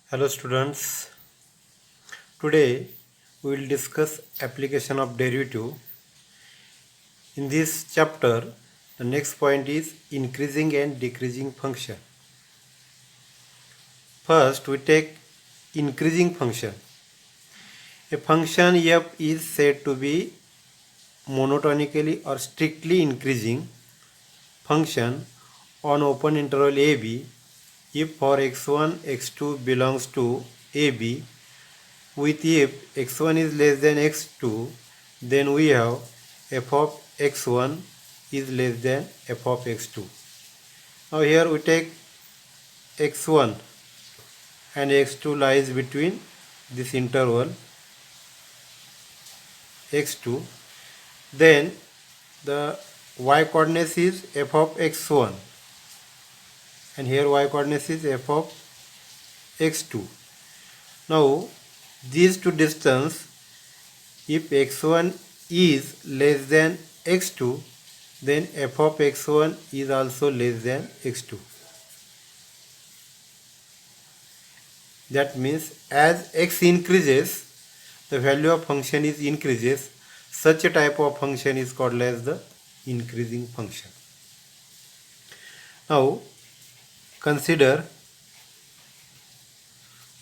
Hello students, today we will discuss application of derivative. In this chapter, the next point is increasing and decreasing function. First, we take increasing function. A function f is said to be monotonically or strictly increasing function on open interval ab if for x1, x2 belongs to ab. With if x1 is less than x2, then we have f of x1 is less than f of x2. Now here we take x1 and x2 lies between this interval x2. Then the y coordinate is f of x1 and here y coordinate is f of x2. Now these two distance, if x1 is less than x2, then f of x1 is also less than x2. That means as x increases, the value of function is increases. Such a type of function is called as the increasing function. Now consider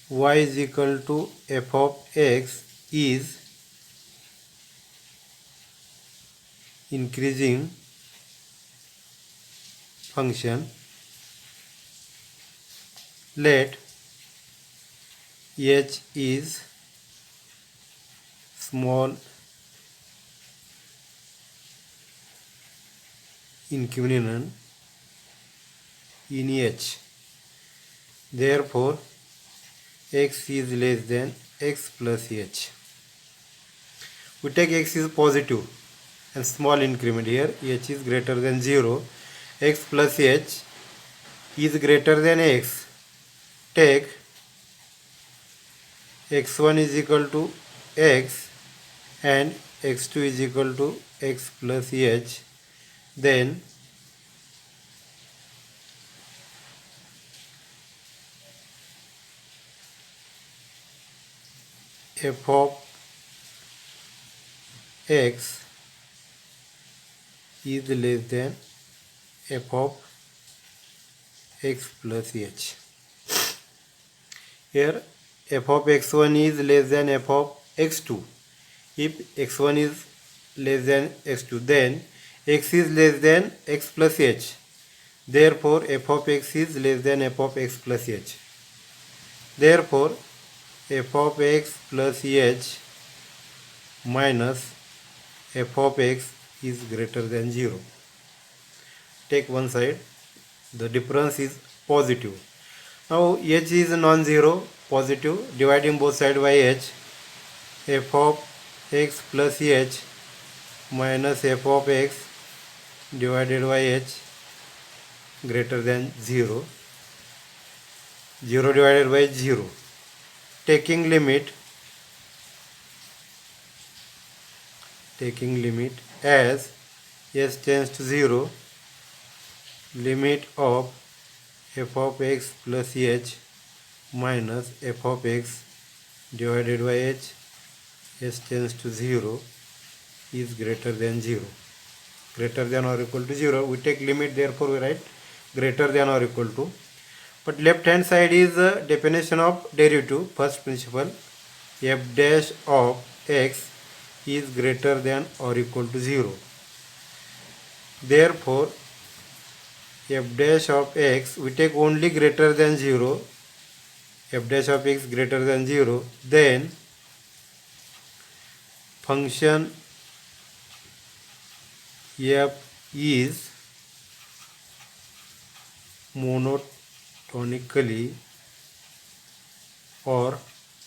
y is equal to f of x is increasing function. Let h is small inconvenience in h. Therefore, x is less than x plus h. We take x is positive and small increment. Here h is greater than 0. X plus h is greater than x. Take x1 is equal to x and x2 is equal to x plus h. Then f of x is less than f of x plus h. Here f of x1 is less than f of x2. If x1 is less than x2, then x is less than x plus h. Therefore, f of x is less than f of x plus h. Therefore, f of x plus h minus f of x is greater than 0. Take one side, the difference is positive. Now h is non-zero, positive, dividing both sides by h, f of x plus h minus f of x divided by h greater than 0. 0 divided by 0. Taking limit as s tends to 0, limit of f of x plus h minus f of x divided by h, s tends to 0 is greater than 0. Greater than or equal to 0. We take limit, therefore we write greater than or equal to. But left hand side is the definition of derivative. First principle, f dash of x is greater than or equal to 0. Therefore, f dash of x, we take only greater than 0, f dash of x greater than 0, then function f is monotonically or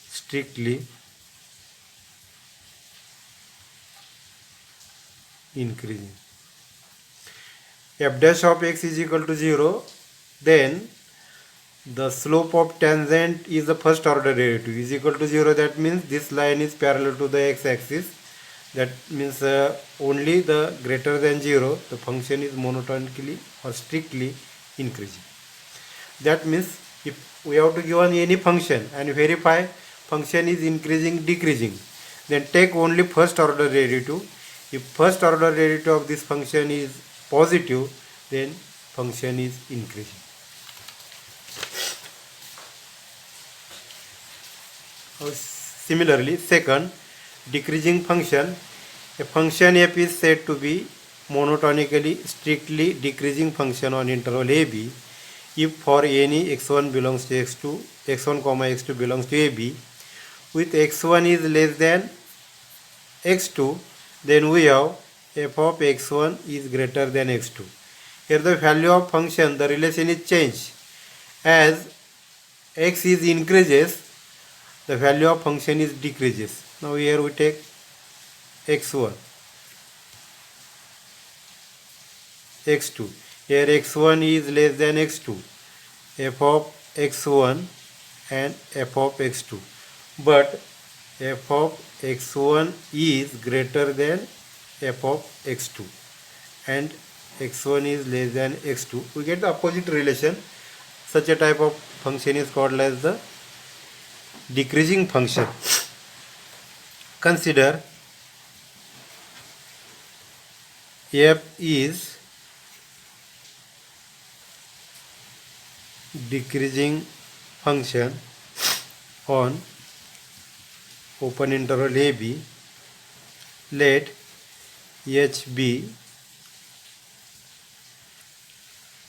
strictly increasing. F dash of x is equal to 0, then the slope of tangent is the first order derivative is equal to 0. That means this line is parallel to the x-axis. That means only the greater than 0, the function is monotonically or strictly increasing. That means If we have to given any function and verify function is increasing, decreasing, then take only first order derivative. If first order derivative of this function is positive, then function is increasing. Similarly, second, decreasing function. A function f is said to be monotonically strictly decreasing function on interval ab if for any x1 belongs to x2, x1 comma x2 belongs to ab, with x1 is less than x2, then we have f of x1 is greater than x2. Here the value of function, the relation is changed. As x is increases, the value of function is decreases. Now here we take x1, x2. Here x1 is less than x2. F of x1 and f of x2. But f of x1 is greater than f of x2 and x1 is less than x2. We get the opposite relation. Such a type of function is called as the decreasing function. Consider f is decreasing function on open interval ab. Let h be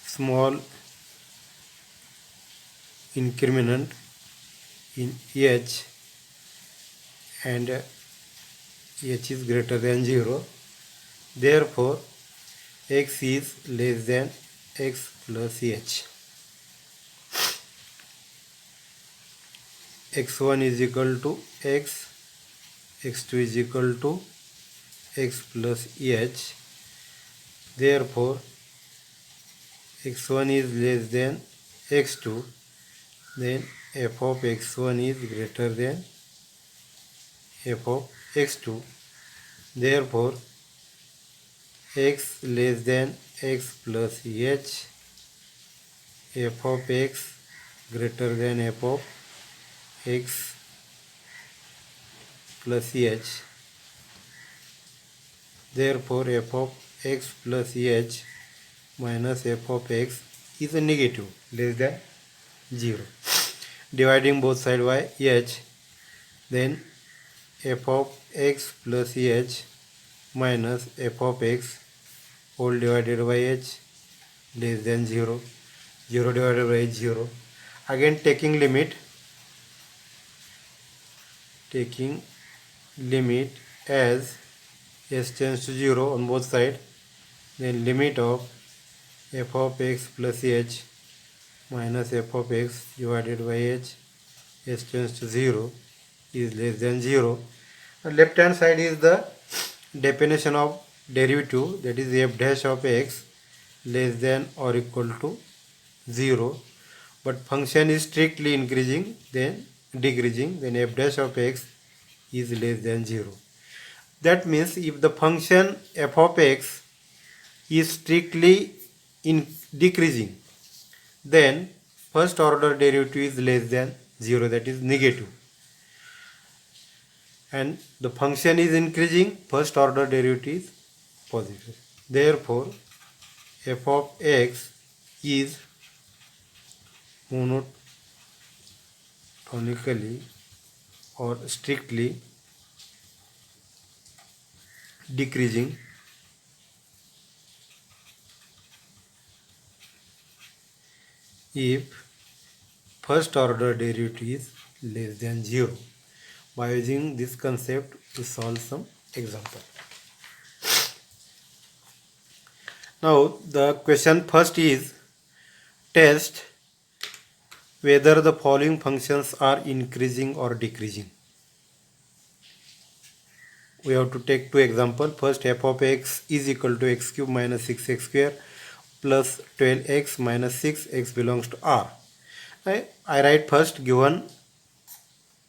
small increment in h and h is greater than 0. Therefore, x is less than x plus h. x1 is equal to x, x2 is equal to x plus h. Therefore, x1 is less than x2, then f of x1 is greater than f of x2. Therefore, x less than x plus h, f of x greater than f of x plus h. Therefore, f of x plus h minus f of x is a negative, less than 0. Dividing both sides by h, then f of x plus h minus f of x whole divided by h less than 0. 0 divided by h 0. Again taking limit as s tends to 0 on both sides, then limit of f of x plus h minus f of x divided by h s tends to 0 is less than 0. The left hand side is the definition of derivative, that is f dash of x less than or equal to 0, but function is strictly increasing then decreasing, then f dash of x is less than 0. That means if the function f of x is strictly decreasing, then first order derivative is less than 0, that is negative. And the function is increasing, first order derivative is positive. Therefore, f of x is monotonically or strictly decreasing if first order derivative is less than 0. By using this concept to solve some example. Now the question first is, test whether the following functions are increasing or decreasing. We have to take two examples. First, f of x is equal to x cube minus 6x square plus 12x minus 6x belongs to R. I write first given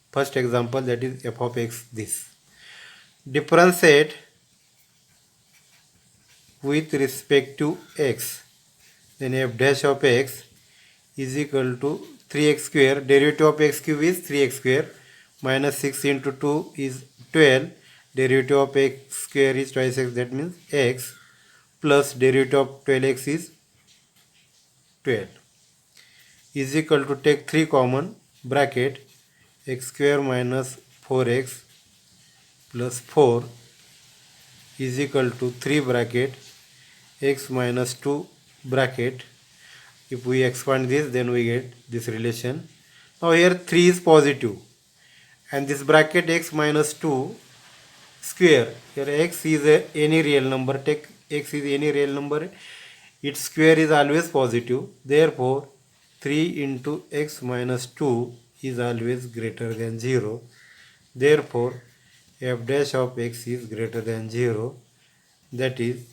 first example, that is f of x this. Differentiate with respect to x, then f dash of x is equal to 3x square, derivative of x cube is 3x square, minus 6 into 2 is 12, derivative of x square is twice x, that means x, plus derivative of 12x is 12, is equal to, take 3 common, bracket x square minus 4x plus 4 is equal to 3 bracket x minus 2 bracket. If we expand this, then we get this relation. Now here 3 is positive and this bracket x minus 2 square, here x is any real number, take x is any real number, its square is always positive, therefore 3 into x minus 2 is always greater than 0, therefore f dash of x is greater than 0, that is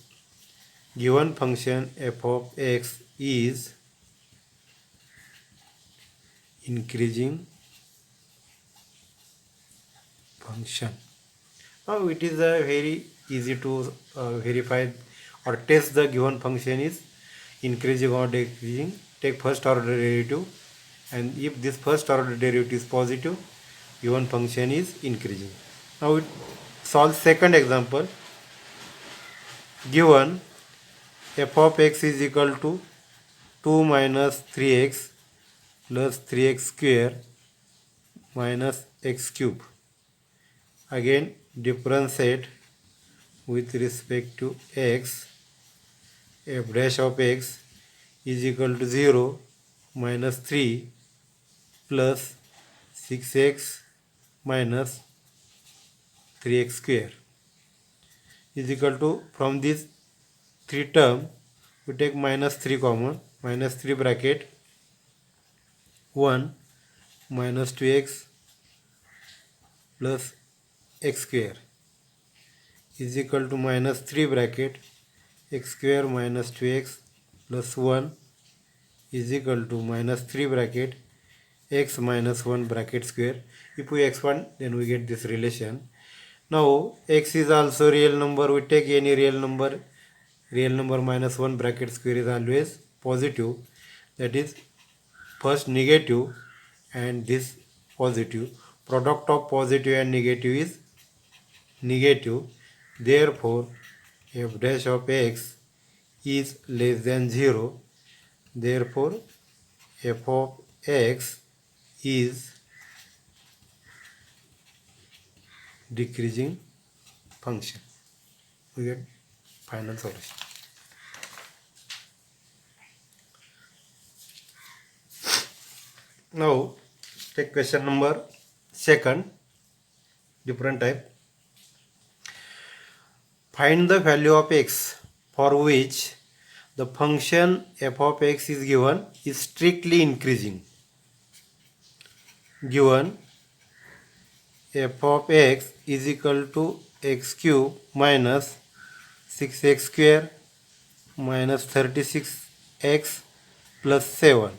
given function f of x is increasing function. Now it is very easy to verify or test the given function is increasing or decreasing. Take first order derivative, and if this first order derivative is positive, given function is increasing. Now it solves second example. Given f of x is equal to 2 minus 3x plus 3x square minus x cube. Again differentiate with respect to x, f dash of x is equal to 0 minus 3 plus 6x minus 3x square is equal to, from this 3 term we take minus 3 common, minus 3 bracket 1 minus 2x plus x square is equal to minus 3 bracket x square minus 2x plus 1 is equal to minus 3 bracket x minus 1 bracket square. If we expand, then we get this relation. Now x is also real number, we take any real number minus 1 bracket square is always positive, that is first negative and this positive, product of positive and negative is negative, therefore f dash of x is less than 0, therefore f of x is decreasing function. We get final solution. Now take question number second, different type. Find the value of x for which the function f of x is given is strictly increasing. Given f of x is equal to x cube minus 6x square minus 36x plus 7.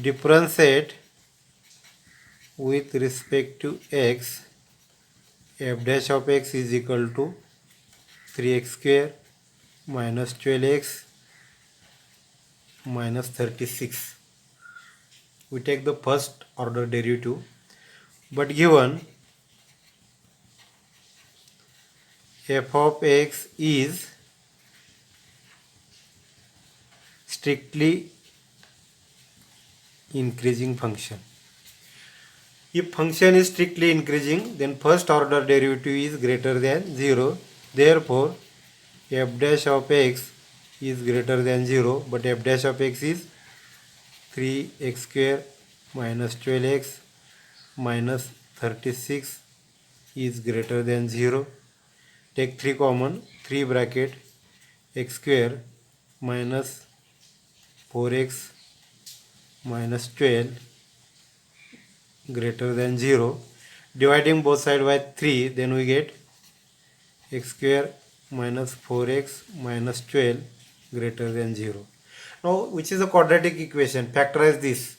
Differentiate with respect to x, f dash of x is equal to 3x square minus 12x minus 36. We take the first order derivative, but given f of x is strictly increasing function. If function is strictly increasing, then first order derivative is greater than 0, therefore f dash of x is greater than 0, but f dash of x is 3x square minus 12x minus 36 is greater than 0. Take 3 common, 3 bracket x square minus 4x minus 12 greater than 0. Dividing both sides by 3, then we get x square minus 4x minus 12 greater than 0. Now which is a quadratic equation? Factorize this.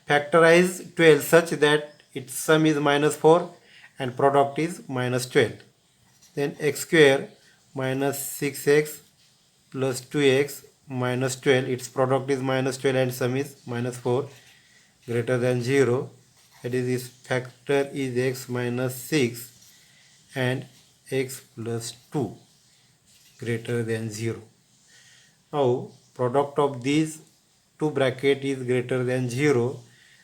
Factorize 12 such that its sum is minus 4 and product is minus 12. Then x square minus 6x plus 2x minus 12, its product is minus 12 and sum is minus 4 greater than 0, that is this factor is x minus 6 and x plus 2 greater than 0. Now product of these two bracket is greater than 0,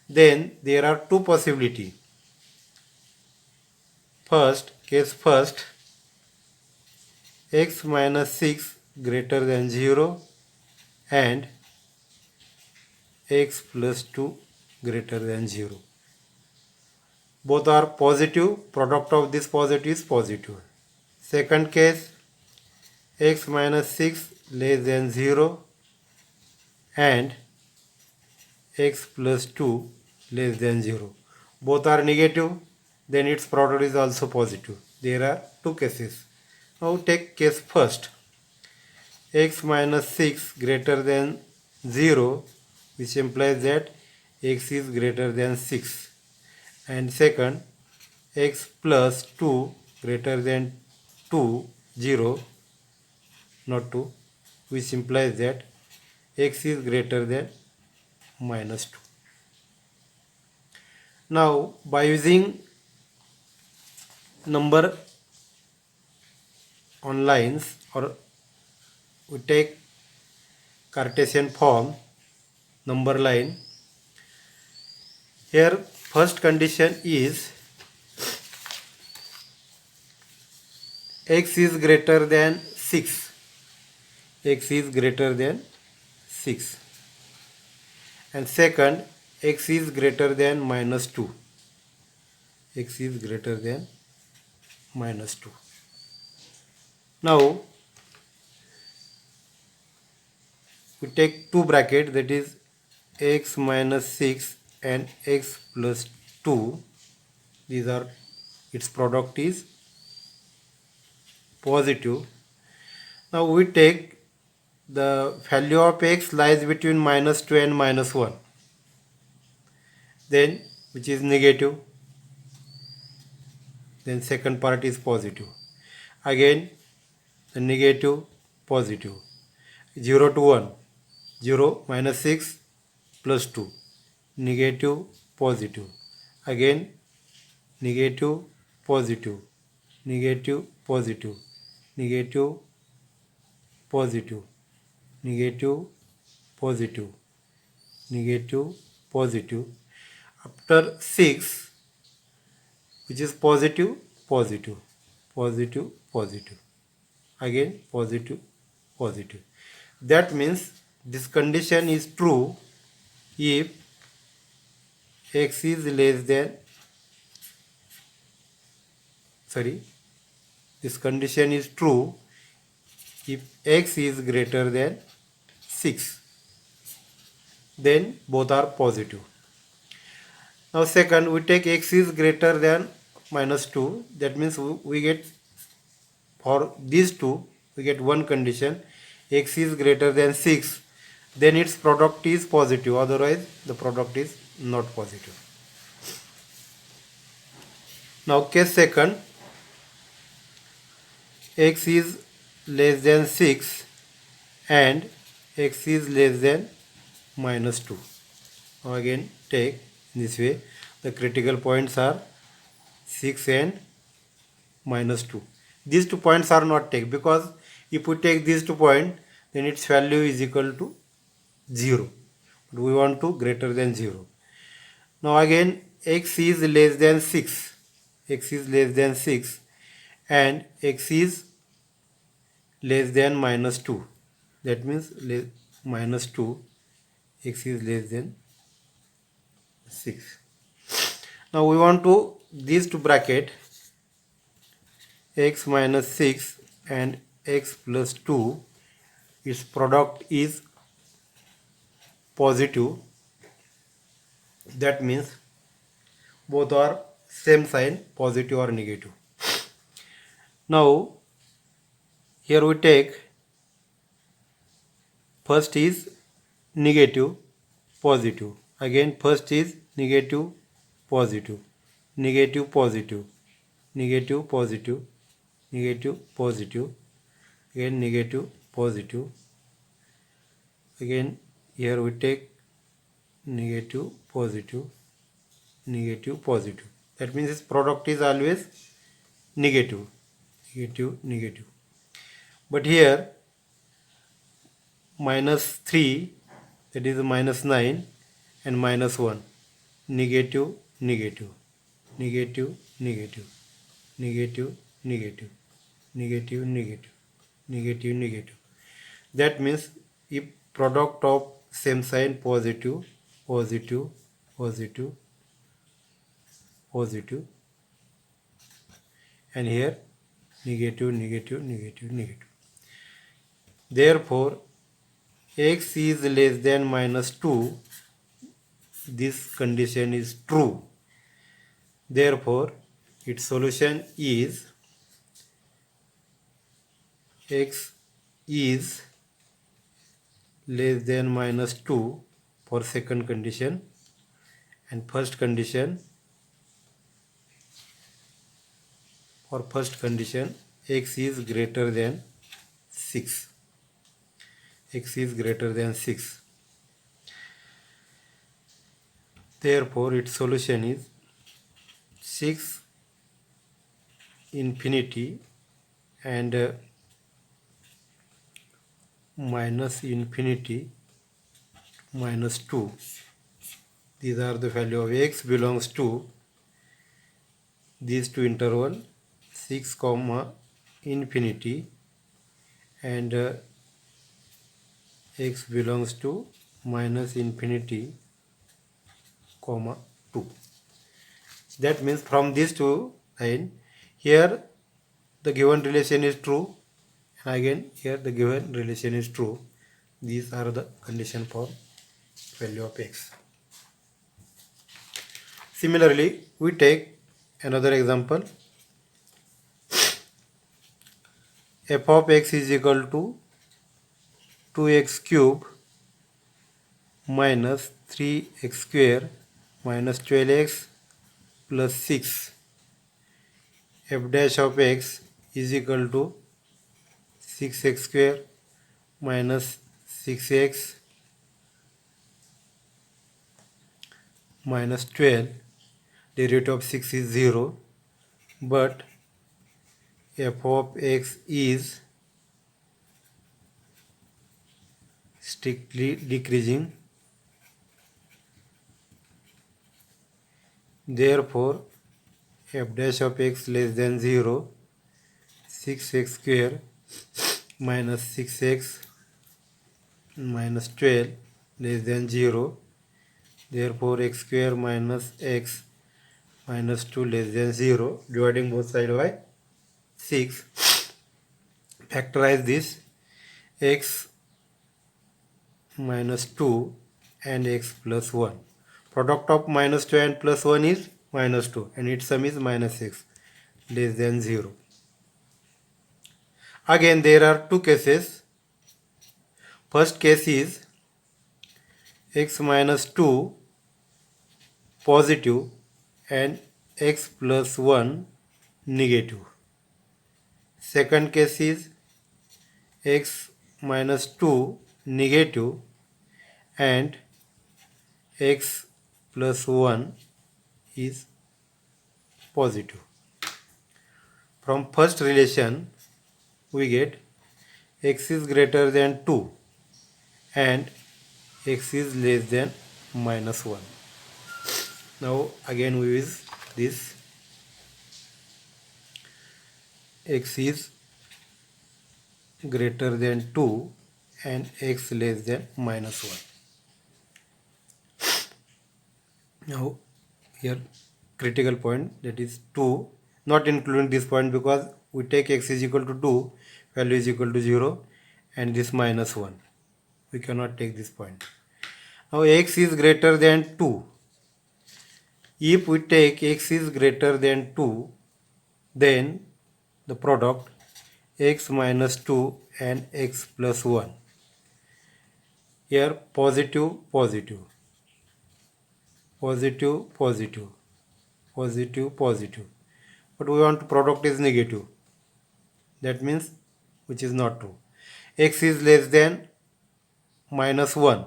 then there are two possibility. Case first, x minus 6 greater than 0 and x plus 2 greater than 0. Both are positive, product of this positive is positive. Second case, x minus 6 less than 0 and x plus 2 less than 0. Both are negative, then its product is also positive. There are two cases. Now take case first, x minus 6 greater than 0, which implies that x is greater than 6. And second, x plus 2 greater than 2, 0, not 2, which implies that x is greater than minus 2. Now, by using number on lines, or we take Cartesian form, number line. Here first condition is x is greater than 6. X is greater than 6. And second, x is greater than minus 2. X is greater than minus 2. Now we take two bracket, that is x minus 6 and x plus 2. These are, its product is positive. Now we take the value of x lies between minus 2 and minus 1, then which is negative, then second part is positive. Again the negative, positive. 0 to 1, 0 minus 6 plus 2, negative, positive. Again negative, positive, negative, positive, negative, positive, negative, positive, negative, positive. After 6, which is positive, positive, positive, positive, again positive, positive. That means this condition is true if x is less than, this condition is true if x is greater than 6, then both are positive. Now second, we take x is greater than minus 2, that means we get, for these two we get one condition, x is greater than 6, then its product is positive, otherwise the product is not positive. Now case second, x is less than 6 and x is less than minus 2. Now again take this way, the critical points are 6 and minus 2. These 2 points are not taken, because if we take these 2 points, then its value is equal to 0. But we want to greater than 0. Now again x is less than 6. X is less than 6 and x is less than minus 2. That means minus 2, x is less than 6. Now we want to, these two bracket, x minus 6 and x plus 2, its product is positive. That means both are same sign, positive or negative. Now here we take, first is negative, positive. Again first is negative, positive, negative, positive, negative, positive, negative, positive, again negative, positive. Again here we take negative, positive, negative, positive. That means its product is always negative, negative, negative. But here -3, that is -9, and -1, negative, negative, negative, negative, negative, negative, negative, negative, negative, negative. That means if product of same sign positive, positive, positive, positive, and here negative, negative, negative, negative. Therefore, x is less than -2. This condition is true. Therefore, its solution is x is less than -2 for second condition, and first condition, for first condition x is greater than 6. X is greater than 6. Therefore, its solution is 6 infinity and minus infinity -2. These are the value of x belongs to these two interval 6 comma infinity, and x belongs to minus infinity comma 2. That means from these two line, here the given relation is true, and again here the given relation is true. These are the condition for value of x. Similarly, we take another example. F of x is equal to 2x cube minus 3x square minus 12x plus 6. F dash of x is equal to 6x square minus 6x minus 12. Derivative of 6 is 0, but f of x is strictly decreasing. Therefore, f dash of x less than 0, 6x square minus 6x minus 12 less than 0. Therefore, x square minus x minus 2 less than 0. Dividing both sides by 6. Factorize this. X minus 2 and x plus 1. Product of minus 2 and plus 1 is minus 2, and its sum is minus 6 less than 0. Again, there are two cases. First case is x minus 2 positive and x plus 1 negative. Second case is x minus 2 negative and x plus 1 is positive. From first relation, we get x is greater than 2 and x is less than minus 1. Now again we use this. X is greater than 2 and x less than minus 1. Now here critical point, that is 2, not including this point because we take x is equal to 2, value is equal to 0, and this minus 1. We cannot take this point. Now x is greater than 2. If we take x is greater than 2, then the product x minus 2 and x plus 1. Here positive, positive, positive, positive, positive, positive. But we want to product is negative. That means which is not true. X is less than minus 1.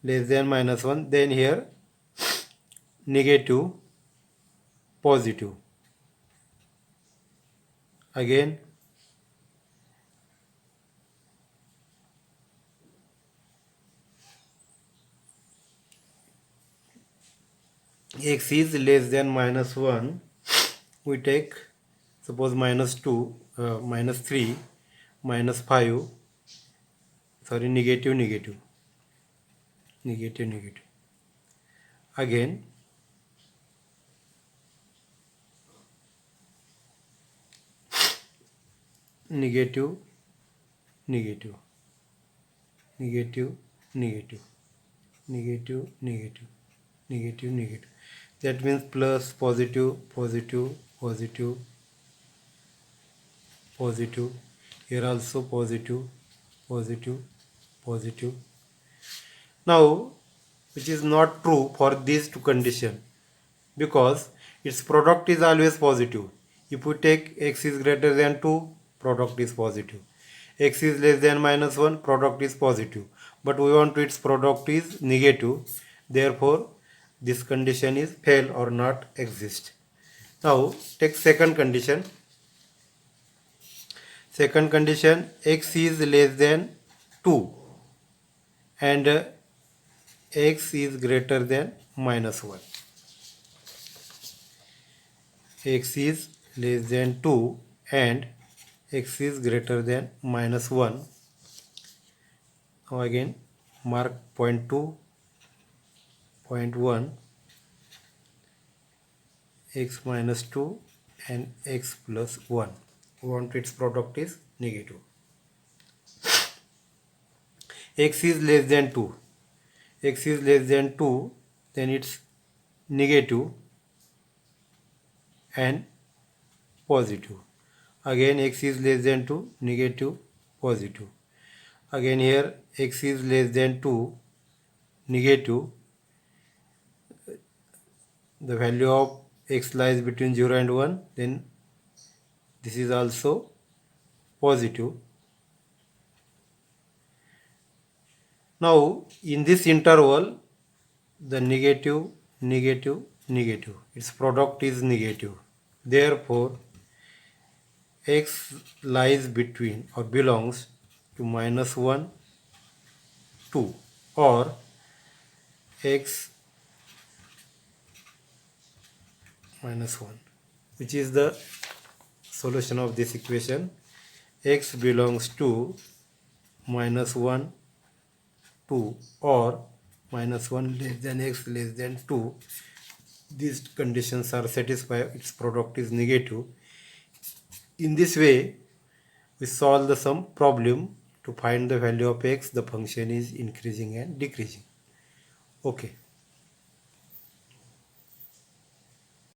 Less than minus 1. Then here negative, positive. Again, x is less than -1, we take suppose -2, -3, -5, sorry, negative, negative, negative, negative. Again, negative, negative, negative, negative, negative, negative, negative, negative. That means plus, positive, positive, positive, positive. Here also positive, positive, positive. Now, which is not true for these two conditions, because its product is always positive. If we take x is greater than 2, product is positive. X is less than -1, product is positive. But we want its product is negative. Therefore, this condition is fail or not exist. Now, take second condition. Second condition, x is less than 2 and x is greater than -1. X is less than 2 and x is greater than -1. Now again mark point 2, point 1, x minus 2 and x plus 1. We want its product is negative. X is less than 2. X is less than 2, then it's negative and positive. Again x is less than 2, negative, positive. Again here x is less than 2, negative. The value of x lies between 0 and 1, then this is also positive. Now in this interval, the negative, negative, negative, its product is negative. Therefore x lies between or belongs to -1, 2, or x -1, which is the solution of this equation. X belongs to -1, 2, or -1 less than x less than 2. These conditions are satisfied, its product is negative. In this way, we solve the sum problem. To find the value of x, the function is increasing and decreasing. Okay.